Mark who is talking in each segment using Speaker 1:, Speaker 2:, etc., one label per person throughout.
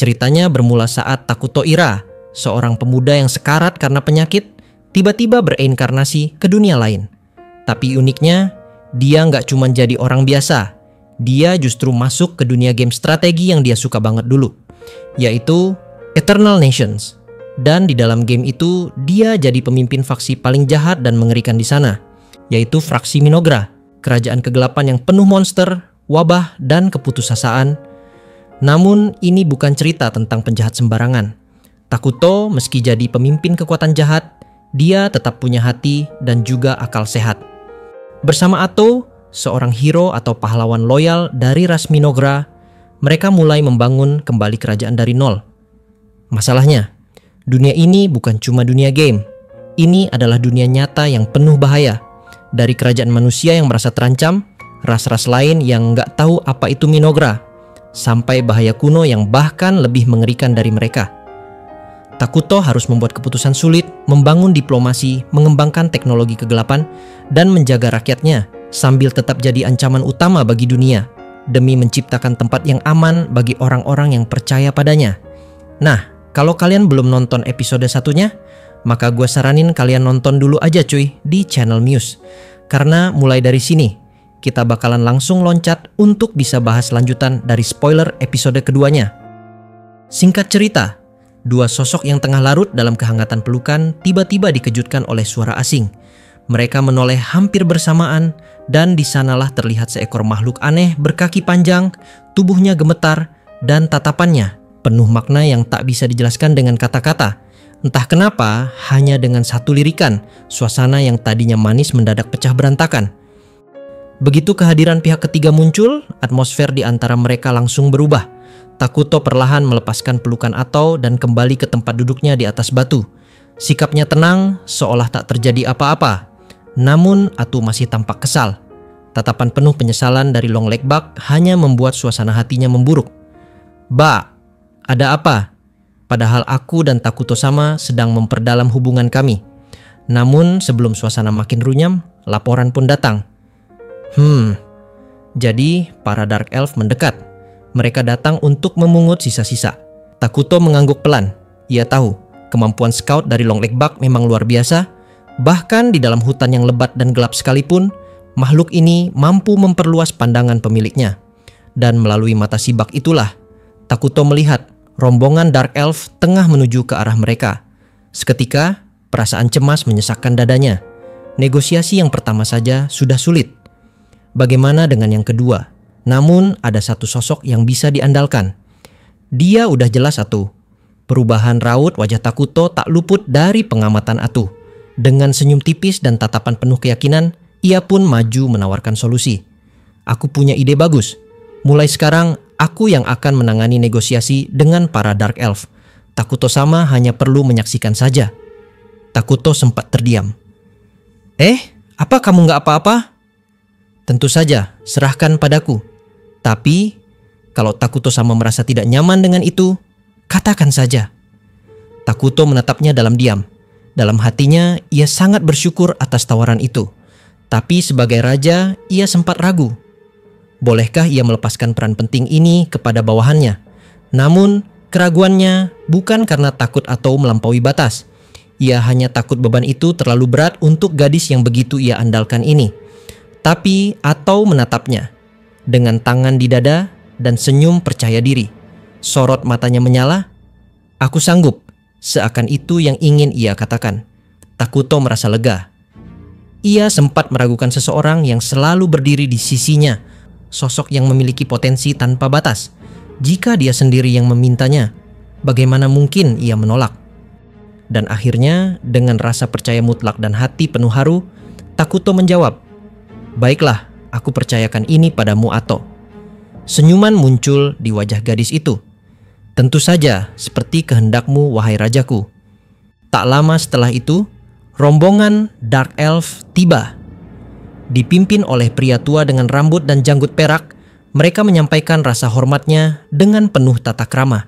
Speaker 1: Ceritanya bermula saat Takuto Ira, seorang pemuda yang sekarat karena penyakit, tiba-tiba bereinkarnasi ke dunia lain. Tapi uniknya, dia nggak cuma jadi orang biasa. Dia justru masuk ke dunia game strategi yang dia suka banget dulu, yaitu Eternal Nations. Dan di dalam game itu, dia jadi pemimpin faksi paling jahat dan mengerikan di sana, yaitu fraksi Minogra, kerajaan kegelapan yang penuh monster, wabah, dan keputusasaan. Namun, ini bukan cerita tentang penjahat sembarangan. Takuto, meski jadi pemimpin kekuatan jahat, dia tetap punya hati dan juga akal sehat. Bersama Ato, seorang hero atau pahlawan loyal dari ras Minogra, mereka mulai membangun kembali kerajaan dari nol. Masalahnya, dunia ini bukan cuma dunia game. Ini adalah dunia nyata yang penuh bahaya. Dari kerajaan manusia yang merasa terancam, ras-ras lain yang nggak tahu apa itu Minogra, sampai bahaya kuno yang bahkan lebih mengerikan dari mereka. Takuto harus membuat keputusan sulit, membangun diplomasi, mengembangkan teknologi kegelapan, dan menjaga rakyatnya sambil tetap jadi ancaman utama bagi dunia, demi menciptakan tempat yang aman bagi orang-orang yang percaya padanya. Nah, kalau kalian belum nonton episode satunya, maka gue saranin kalian nonton dulu aja cuy di channel Muse. Karena mulai dari sini, kita bakalan langsung loncat untuk bisa bahas lanjutan dari spoiler episode keduanya. Singkat cerita, dua sosok yang tengah larut dalam kehangatan pelukan tiba-tiba dikejutkan oleh suara asing. Mereka menoleh hampir bersamaan dan di sanalah terlihat seekor makhluk aneh berkaki panjang, tubuhnya gemetar, dan tatapannya penuh makna yang tak bisa dijelaskan dengan kata-kata. Entah kenapa, hanya dengan satu lirikan, suasana yang tadinya manis mendadak pecah berantakan. Begitu kehadiran pihak ketiga muncul, atmosfer di antara mereka langsung berubah. Takuto perlahan melepaskan pelukan Ato dan kembali ke tempat duduknya di atas batu. Sikapnya tenang, seolah tak terjadi apa-apa. Namun, Ato masih tampak kesal. Tatapan penuh penyesalan dari Long Leg Bug hanya membuat suasana hatinya memburuk. "Ba, ada apa? Padahal aku dan Takuto sama sedang memperdalam hubungan kami." Namun sebelum suasana makin runyam, laporan pun datang. Jadi para Dark Elf mendekat. Mereka datang untuk memungut sisa-sisa. Takuto mengangguk pelan. Ia tahu kemampuan scout dari Long Leg Bug memang luar biasa. Bahkan di dalam hutan yang lebat dan gelap sekalipun, makhluk ini mampu memperluas pandangan pemiliknya. Dan melalui mata si bak itulah, Takuto melihat rombongan Dark Elf tengah menuju ke arah mereka. Seketika, perasaan cemas menyesakkan dadanya. Negosiasi yang pertama saja sudah sulit. Bagaimana dengan yang kedua? Namun ada satu sosok yang bisa diandalkan. Dia udah jelas Atu. Perubahan raut wajah Takuto tak luput dari pengamatan Atu. Dengan senyum tipis dan tatapan penuh keyakinan, ia pun maju menawarkan solusi. "Aku punya ide bagus. Mulai sekarang, aku yang akan menangani negosiasi dengan para Dark Elf. Takuto sama hanya perlu menyaksikan saja." Takuto sempat terdiam. Apa kamu nggak apa-apa?" "Tentu saja, serahkan padaku. Tapi, kalau Takuto sama merasa tidak nyaman dengan itu, katakan saja." Takuto menatapnya dalam diam. Dalam hatinya, ia sangat bersyukur atas tawaran itu. Tapi sebagai raja, ia sempat ragu. Bolehkah ia melepaskan peran penting ini kepada bawahannya? Namun, keraguannya bukan karena takut atau melampaui batas. Ia hanya takut beban itu terlalu berat untuk gadis yang begitu ia andalkan ini. Tapi Ato menatapnya dengan tangan di dada dan senyum percaya diri. Sorot matanya menyala. "Aku sanggup." Seakan itu yang ingin ia katakan. Takuto merasa lega. Ia sempat meragukan seseorang yang selalu berdiri di sisinya. Sosok yang memiliki potensi tanpa batas. Jika dia sendiri yang memintanya, bagaimana mungkin ia menolak? Dan akhirnya dengan rasa percaya mutlak dan hati penuh haru, Takuto menjawab, "Baiklah, aku percayakan ini padamu Ato." Senyuman muncul di wajah gadis itu. "Tentu saja, seperti kehendakmu wahai rajaku." Tak lama setelah itu, rombongan Dark Elf tiba. Dipimpin oleh pria tua dengan rambut dan janggut perak, mereka menyampaikan rasa hormatnya dengan penuh tata krama.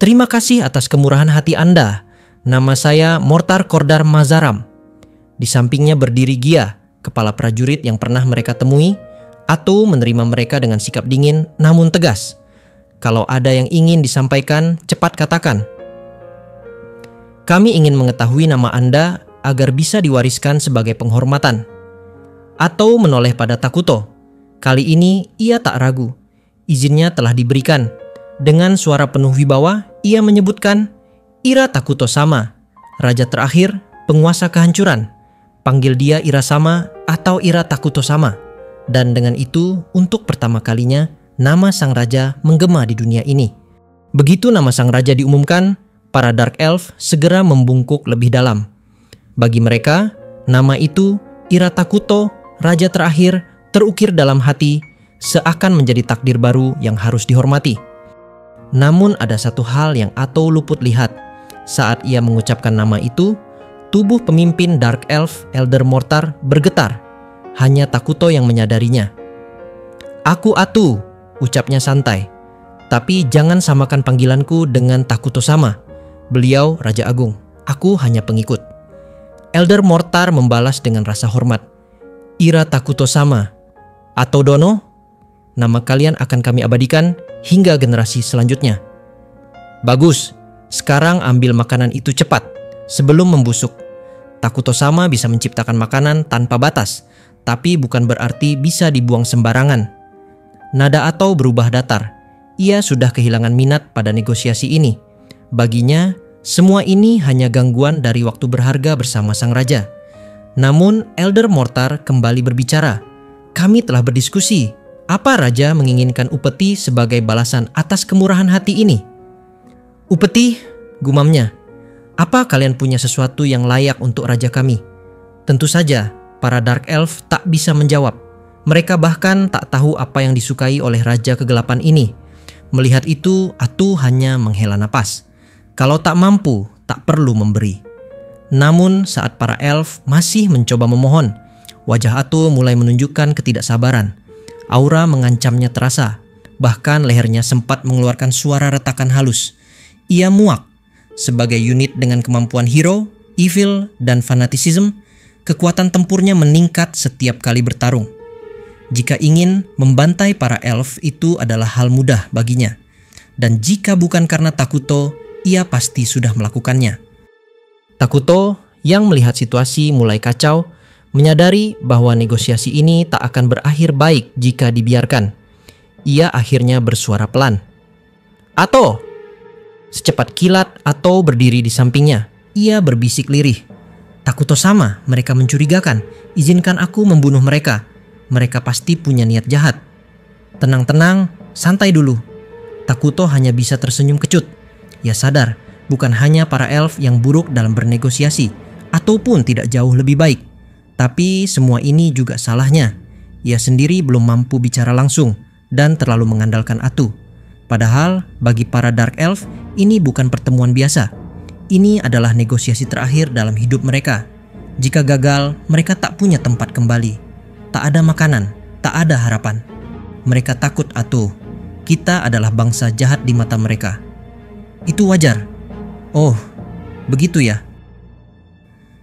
Speaker 1: "Terima kasih atas kemurahan hati Anda. Nama saya Mortar Kordar Mazaram." Di sampingnya berdiri Gia, kepala prajurit yang pernah mereka temui. Ato menerima mereka dengan sikap dingin namun tegas. Kalau ada yang ingin disampaikan, cepat katakan. Kami ingin mengetahui nama Anda agar bisa diwariskan sebagai penghormatan. Atau menoleh pada Takuto. Kali ini ia tak ragu. Izinnya telah diberikan. Dengan suara penuh wibawa, ia menyebutkan, Ira Takuto Sama, raja terakhir, penguasa kehancuran. Panggil dia Ira Sama atau Ira Takuto Sama. Dan dengan itu, untuk pertama kalinya, nama sang raja menggema di dunia ini. Begitu nama sang raja diumumkan, para Dark Elf segera membungkuk lebih dalam. Bagi mereka, nama itu, Ira Takuto, raja terakhir, terukir dalam hati, seakan menjadi takdir baru yang harus dihormati. Namun ada satu hal yang Atou luput lihat. Saat ia mengucapkan nama itu, tubuh pemimpin Dark Elf, Elder Mortar, bergetar. Hanya Takuto yang menyadarinya. Aku Atou, ucapnya santai. Tapi jangan samakan panggilanku dengan Takuto Sama. Beliau Raja Agung, aku hanya pengikut. Elder Mortar membalas dengan rasa hormat. Ira Takuto Sama, atau Dono, nama kalian akan kami abadikan hingga generasi selanjutnya. Bagus, sekarang ambil makanan itu cepat, sebelum membusuk. Takuto Sama bisa menciptakan makanan tanpa batas, tapi bukan berarti bisa dibuang sembarangan. Nada Atou berubah datar. Ia sudah kehilangan minat pada negosiasi ini. Baginya, semua ini hanya gangguan dari waktu berharga bersama sang raja. Namun, Elder Mortar kembali berbicara. Kami telah berdiskusi. Apa raja menginginkan upeti sebagai balasan atas kemurahan hati ini? Upeti, gumamnya. Apa kalian punya sesuatu yang layak untuk raja kami? Tentu saja, para Dark Elf tak bisa menjawab. Mereka bahkan tak tahu apa yang disukai oleh raja kegelapan ini. Melihat itu, Atou hanya menghela napas. Kalau tak mampu, tak perlu memberi. Namun saat para elf masih mencoba memohon, wajah Atou mulai menunjukkan ketidaksabaran. Aura mengancamnya terasa, bahkan lehernya sempat mengeluarkan suara retakan halus. Ia muak. Sebagai unit dengan kemampuan hero, evil, dan fanatisism, kekuatan tempurnya meningkat setiap kali bertarung. Jika ingin membantai para elf itu adalah hal mudah baginya. Dan jika bukan karena Takuto, ia pasti sudah melakukannya. Takuto yang melihat situasi mulai kacau, menyadari bahwa negosiasi ini tak akan berakhir baik jika dibiarkan. Ia akhirnya bersuara pelan. Atou! Secepat kilat, Atou berdiri di sampingnya. Ia berbisik lirih. Takuto Sama, mereka mencurigakan. Izinkan aku membunuh mereka. Mereka pasti punya niat jahat. Tenang-tenang, santai dulu. Takuto hanya bisa tersenyum kecut. Ia sadar, bukan hanya para elf yang buruk dalam bernegosiasi, ataupun tidak jauh lebih baik. Tapi semua ini juga salahnya. Ia sendiri belum mampu bicara langsung dan terlalu mengandalkan Atou. Padahal bagi para Dark Elf, ini bukan pertemuan biasa. Ini adalah negosiasi terakhir dalam hidup mereka. Jika gagal, mereka tak punya tempat kembali. Tak ada makanan, tak ada harapan. Mereka takut Atou. Kita adalah bangsa jahat di mata mereka. Itu wajar. Oh, begitu ya.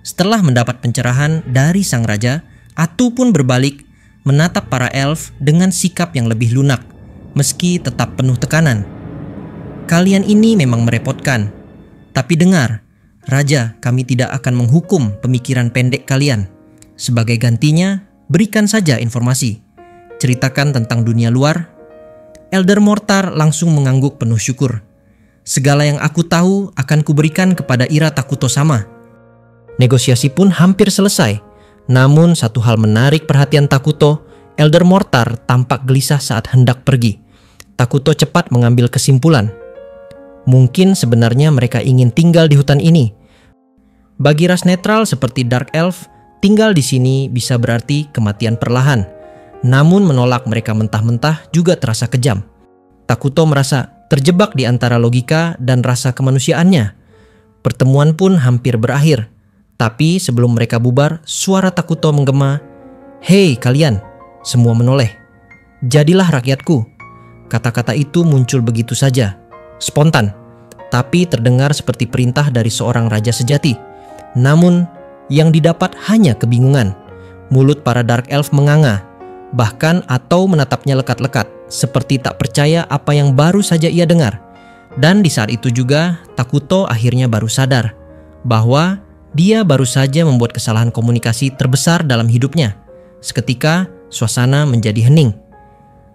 Speaker 1: Setelah mendapat pencerahan dari sang raja, Atou pun berbalik menatap para elf dengan sikap yang lebih lunak, meski tetap penuh tekanan. Kalian ini memang merepotkan. Tapi dengar, Raja, kami tidak akan menghukum pemikiran pendek kalian. Sebagai gantinya, berikan saja informasi. Ceritakan tentang dunia luar. Elder Mortar langsung mengangguk penuh syukur. Segala yang aku tahu akan kuberikan kepada Ira Takuto Sama. Negosiasi pun hampir selesai. Namun satu hal menarik perhatian Takuto. Elder Mortar tampak gelisah saat hendak pergi. Takuto cepat mengambil kesimpulan. Mungkin sebenarnya mereka ingin tinggal di hutan ini. Bagi ras netral seperti Dark Elf, tinggal di sini bisa berarti kematian perlahan. Namun menolak mereka mentah-mentah juga terasa kejam. Takuto merasa terjebak di antara logika dan rasa kemanusiaannya. Pertemuan pun hampir berakhir. Tapi sebelum mereka bubar, suara Takuto menggema, "Hei kalian!" Semua menoleh. "Jadilah rakyatku." Kata-kata itu muncul begitu saja, spontan, tapi terdengar seperti perintah dari seorang raja sejati. Namun, yang didapat hanya kebingungan. Mulut para Dark Elf menganga. bahkan atau menatapnya lekat-lekat, seperti tak percaya apa yang baru saja ia dengar. Dan di saat itu juga, Takuto akhirnya baru sadar bahwa dia baru saja membuat kesalahan komunikasi terbesar dalam hidupnya. Seketika, suasana menjadi hening.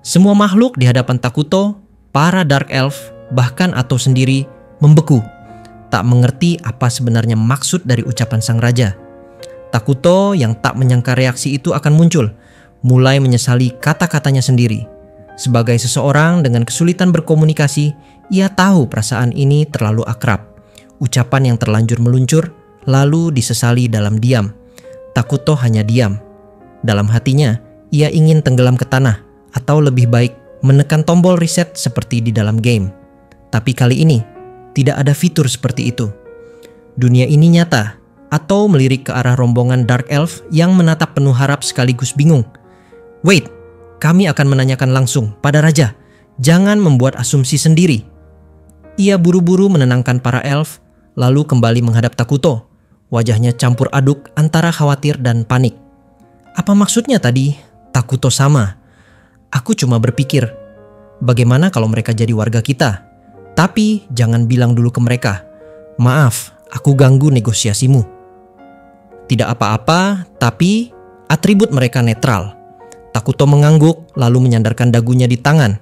Speaker 1: Semua makhluk di hadapan Takuto, para Dark Elf, bahkan Ato sendiri, membeku. Tak mengerti apa sebenarnya maksud dari ucapan sang raja. Takuto yang tak menyangka reaksi itu akan muncul, mulai menyesali kata-katanya sendiri. Sebagai seseorang dengan kesulitan berkomunikasi, ia tahu perasaan ini terlalu akrab. Ucapan yang terlanjur meluncur, lalu disesali dalam diam. Takuto hanya diam. Dalam hatinya, ia ingin tenggelam ke tanah, atau lebih baik menekan tombol reset seperti di dalam game. Tapi kali ini, tidak ada fitur seperti itu. Dunia ini nyata, atau melirik ke arah rombongan Dark Elf yang menatap penuh harap sekaligus bingung. Wait, kami akan menanyakan langsung pada Raja. Jangan membuat asumsi sendiri. Ia buru-buru menenangkan para elf, lalu kembali menghadap Takuto. Wajahnya campur aduk antara khawatir dan panik. Apa maksudnya tadi? Takuto sama. Aku cuma berpikir, bagaimana kalau mereka jadi warga kita? Tapi jangan bilang dulu ke mereka. Maaf, aku ganggu negosiasimu. Tidak apa-apa, tapi atribut mereka netral. Takuto mengangguk lalu menyandarkan dagunya di tangan.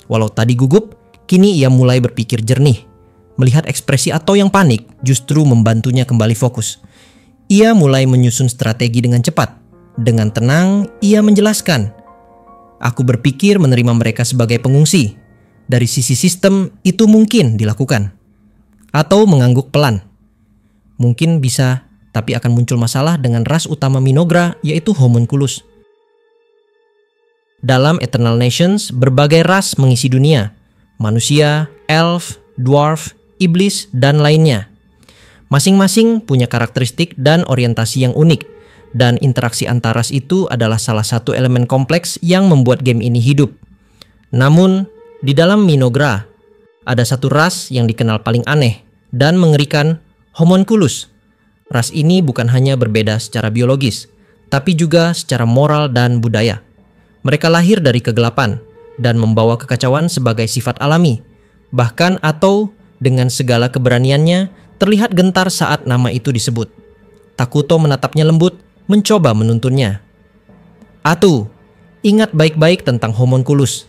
Speaker 1: Walau tadi gugup, kini ia mulai berpikir jernih. Melihat ekspresi Ato yang panik justru membantunya kembali fokus. Ia mulai menyusun strategi dengan cepat. Dengan tenang, ia menjelaskan. Aku berpikir menerima mereka sebagai pengungsi. Dari sisi sistem, itu mungkin dilakukan. Atau mengangguk pelan. Mungkin bisa, tapi akan muncul masalah dengan ras utama Minogra, yaitu Homunculus. Dalam Eternal Nations, berbagai ras mengisi dunia. Manusia, elf, dwarf, iblis, dan lainnya. Masing-masing punya karakteristik dan orientasi yang unik. Dan interaksi antar ras itu adalah salah satu elemen kompleks yang membuat game ini hidup. Namun, di dalam Minogra, ada satu ras yang dikenal paling aneh dan mengerikan, Homunculus. Ras ini bukan hanya berbeda secara biologis, tapi juga secara moral dan budaya. Mereka lahir dari kegelapan dan membawa kekacauan sebagai sifat alami. Bahkan Ato dengan segala keberaniannya terlihat gentar saat nama itu disebut. Takuto menatapnya lembut, mencoba menuntunnya. Ato, ingat baik-baik tentang Homunculus.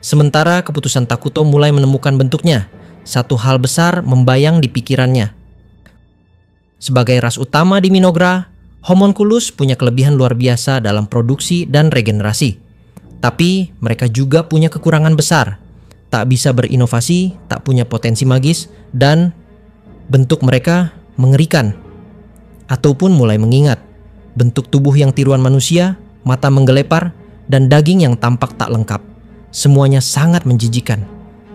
Speaker 1: Sementara keputusan Takuto mulai menemukan bentuknya, satu hal besar membayang di pikirannya. Sebagai ras utama di Minogra, Homunculus punya kelebihan luar biasa dalam produksi dan regenerasi. Tapi mereka juga punya kekurangan besar. Tak bisa berinovasi, tak punya potensi magis, dan bentuk mereka mengerikan. Ataupun mulai mengingat, bentuk tubuh yang tiruan manusia, mata menggelepar, dan daging yang tampak tak lengkap. Semuanya sangat menjijikan.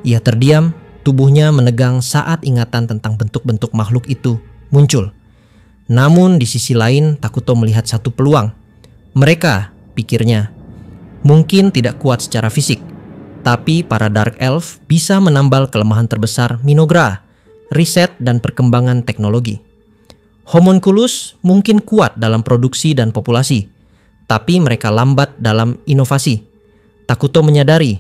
Speaker 1: Ia terdiam, tubuhnya menegang saat ingatan tentang bentuk-bentuk makhluk itu muncul. Namun di sisi lain, Takuto melihat satu peluang. Mereka, pikirnya, mungkin tidak kuat secara fisik, tapi para Dark Elf bisa menambal kelemahan terbesar Minogra, riset dan perkembangan teknologi. Homunculus mungkin kuat dalam produksi dan populasi, tapi mereka lambat dalam inovasi. Takuto menyadari,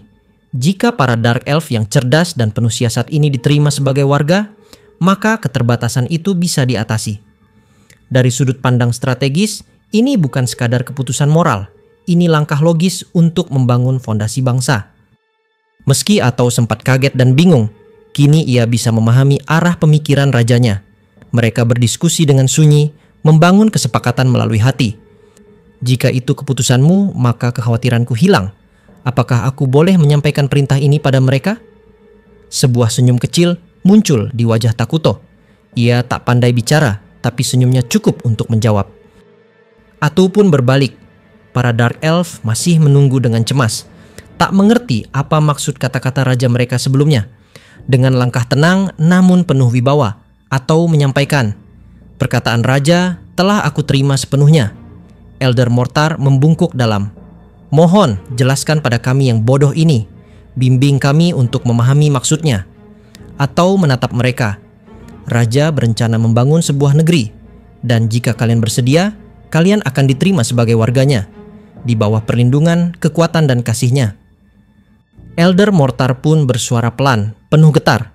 Speaker 1: jika para Dark Elf yang cerdas dan penuh siasat ini diterima sebagai warga, maka keterbatasan itu bisa diatasi. Dari sudut pandang strategis, ini bukan sekadar keputusan moral, ini langkah logis untuk membangun fondasi bangsa. Meski Ato sempat kaget dan bingung, kini ia bisa memahami arah pemikiran rajanya. Mereka berdiskusi dengan sunyi, membangun kesepakatan melalui hati. Jika itu keputusanmu, maka kekhawatiranku hilang. Apakah aku boleh menyampaikan perintah ini pada mereka? Sebuah senyum kecil muncul di wajah Takuto. Ia tak pandai bicara, tapi senyumnya cukup untuk menjawab. Ato pun berbalik. Para Dark Elf masih menunggu dengan cemas. Tak mengerti apa maksud kata-kata raja mereka sebelumnya. Dengan langkah tenang namun penuh wibawa, Ato menyampaikan, perkataan raja telah aku terima sepenuhnya. Elder Mortar membungkuk dalam. Mohon jelaskan pada kami yang bodoh ini. Bimbing kami untuk memahami maksudnya. Atau menatap mereka. Raja berencana membangun sebuah negeri. Dan jika kalian bersedia, kalian akan diterima sebagai warganya. di bawah perlindungan, kekuatan, dan kasih-Nya. Elder Mortar pun bersuara pelan, penuh getar.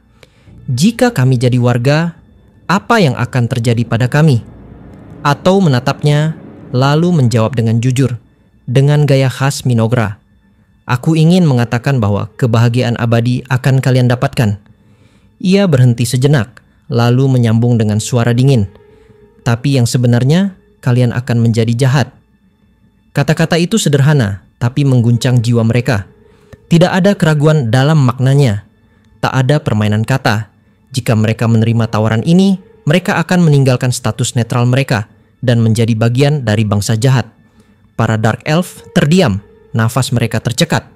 Speaker 1: Jika kami jadi warga, apa yang akan terjadi pada kami? Atau menatapnya, lalu menjawab dengan jujur, dengan gaya khas Minogra. Aku ingin mengatakan bahwa kebahagiaan abadi akan kalian dapatkan. Ia berhenti sejenak, lalu menyambung dengan suara dingin. Tapi yang sebenarnya, kalian akan menjadi jahat. Kata-kata itu sederhana, tapi mengguncang jiwa mereka. Tidak ada keraguan dalam maknanya. Tak ada permainan kata. Jika mereka menerima tawaran ini, mereka akan meninggalkan status netral mereka dan menjadi bagian dari bangsa jahat. Para Dark Elf terdiam, nafas mereka tercekat.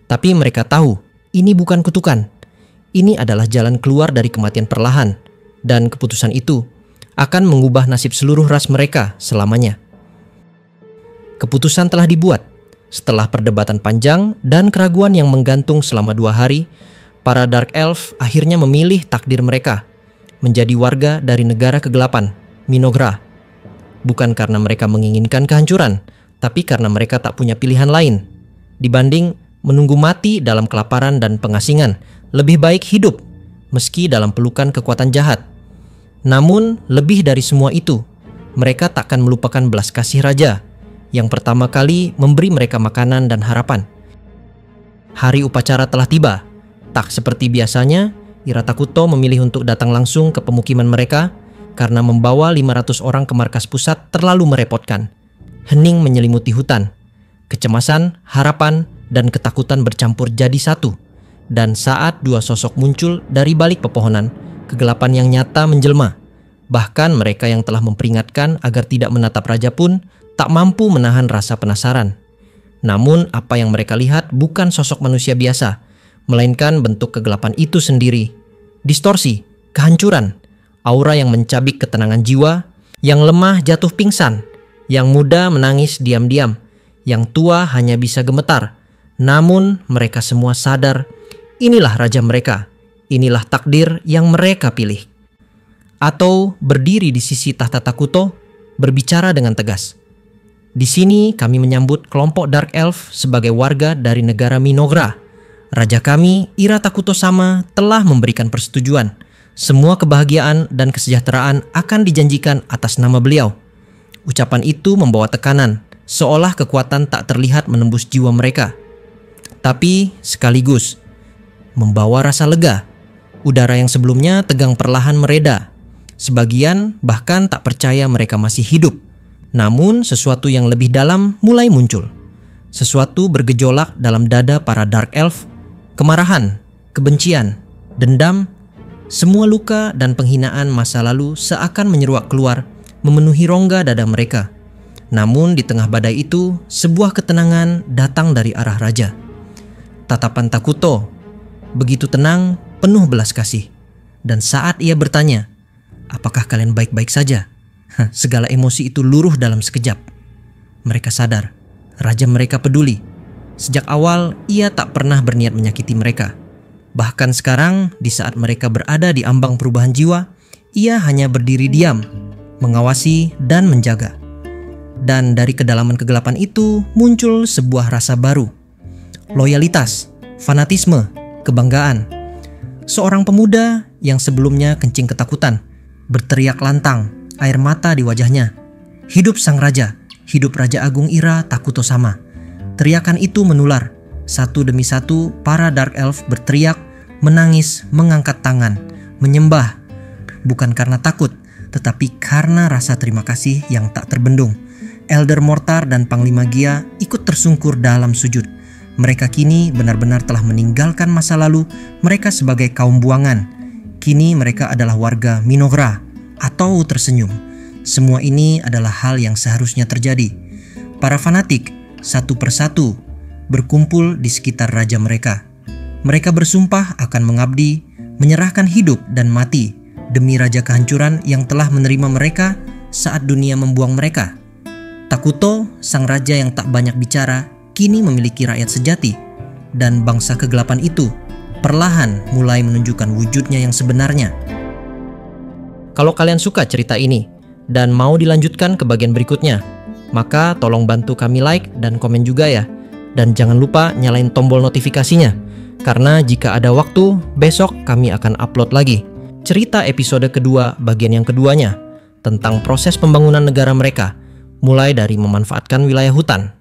Speaker 1: Tapi mereka tahu, ini bukan kutukan. Ini adalah jalan keluar dari kematian perlahan. Dan keputusan itu akan mengubah nasib seluruh ras mereka selamanya. Keputusan telah dibuat. Setelah perdebatan panjang dan keraguan yang menggantung selama 2 hari, para Dark Elf akhirnya memilih takdir mereka, menjadi warga dari negara kegelapan, Minogra. Bukan karena mereka menginginkan kehancuran, tapi karena mereka tak punya pilihan lain. Dibanding menunggu mati dalam kelaparan dan pengasingan, lebih baik hidup, meski dalam pelukan kekuatan jahat. Namun, lebih dari semua itu, mereka takkan melupakan belas kasih Raja, yang pertama kali memberi mereka makanan dan harapan. Hari upacara telah tiba. Tak seperti biasanya, Iratakuto memilih untuk datang langsung ke pemukiman mereka, karena membawa 500 orang ke markas pusat terlalu merepotkan. Hening menyelimuti hutan. Kecemasan, harapan, dan ketakutan bercampur jadi satu. Dan saat 2 sosok muncul dari balik pepohonan, kegelapan yang nyata menjelma. Bahkan mereka yang telah memperingatkan agar tidak menatap raja pun tak mampu menahan rasa penasaran. Namun apa yang mereka lihat bukan sosok manusia biasa, melainkan bentuk kegelapan itu sendiri. Distorsi, kehancuran, aura yang mencabik ketenangan jiwa, yang lemah jatuh pingsan, yang muda menangis diam-diam, yang tua hanya bisa gemetar. Namun mereka semua sadar, inilah raja mereka. Inilah takdir yang mereka pilih. Atau berdiri di sisi tahta Takuto, berbicara dengan tegas. Di sini kami menyambut kelompok Dark Elf sebagai warga dari negara Minogra. Raja kami, Iratakuto Sama, telah memberikan persetujuan. Semua kebahagiaan dan kesejahteraan akan dijanjikan atas nama beliau. Ucapan itu membawa tekanan, seolah kekuatan tak terlihat menembus jiwa mereka. Tapi sekaligus membawa rasa lega. Udara yang sebelumnya tegang perlahan mereda. Sebagian bahkan tak percaya mereka masih hidup. Namun sesuatu yang lebih dalam mulai muncul. Sesuatu bergejolak dalam dada para Dark Elf. Kemarahan, kebencian, dendam, semua luka dan penghinaan masa lalu seakan menyeruak keluar, memenuhi rongga dada mereka. Namun di tengah badai itu, sebuah ketenangan datang dari arah raja. Tatapan Takuto begitu tenang, penuh belas kasih. Dan saat ia bertanya, apakah kalian baik-baik saja? Segala emosi itu luruh dalam sekejap. Mereka sadar, raja mereka peduli. Sejak awal, ia tak pernah berniat menyakiti mereka. Bahkan sekarang, di saat mereka berada di ambang perubahan jiwa, ia hanya berdiri diam, mengawasi dan menjaga. Dan dari kedalaman kegelapan itu, muncul sebuah rasa baru. Loyalitas, fanatisme, kebanggaan. Seorang pemuda yang sebelumnya kencing ketakutan, berteriak lantang, air mata di wajahnya. Hidup sang raja, hidup Raja Agung Iratakuto Sama. Teriakan itu menular. Satu demi satu, para Dark Elf berteriak, menangis, mengangkat tangan, menyembah. Bukan karena takut, tetapi karena rasa terima kasih yang tak terbendung. Elder Mortar dan Panglima Gia ikut tersungkur dalam sujud. Mereka kini benar-benar telah meninggalkan masa lalu mereka sebagai kaum buangan. Kini mereka adalah warga Minogra atau tersenyum. Semua ini adalah hal yang seharusnya terjadi. Para fanatik satu persatu berkumpul di sekitar raja mereka. Mereka bersumpah akan mengabdi, menyerahkan hidup dan mati demi raja kehancuran yang telah menerima mereka saat dunia membuang mereka. Takuto, sang raja yang tak banyak bicara, kini memiliki rakyat sejati, dan bangsa kegelapan itu perlahan mulai menunjukkan wujudnya yang sebenarnya. Kalau kalian suka cerita ini dan mau dilanjutkan ke bagian berikutnya, Maka tolong bantu kami like dan komen juga ya. Dan jangan lupa nyalain tombol notifikasinya. Karena jika ada waktu, besok kami akan upload lagi cerita episode kedua bagian yang keduanya tentang proses pembangunan negara mereka, mulai dari memanfaatkan wilayah hutan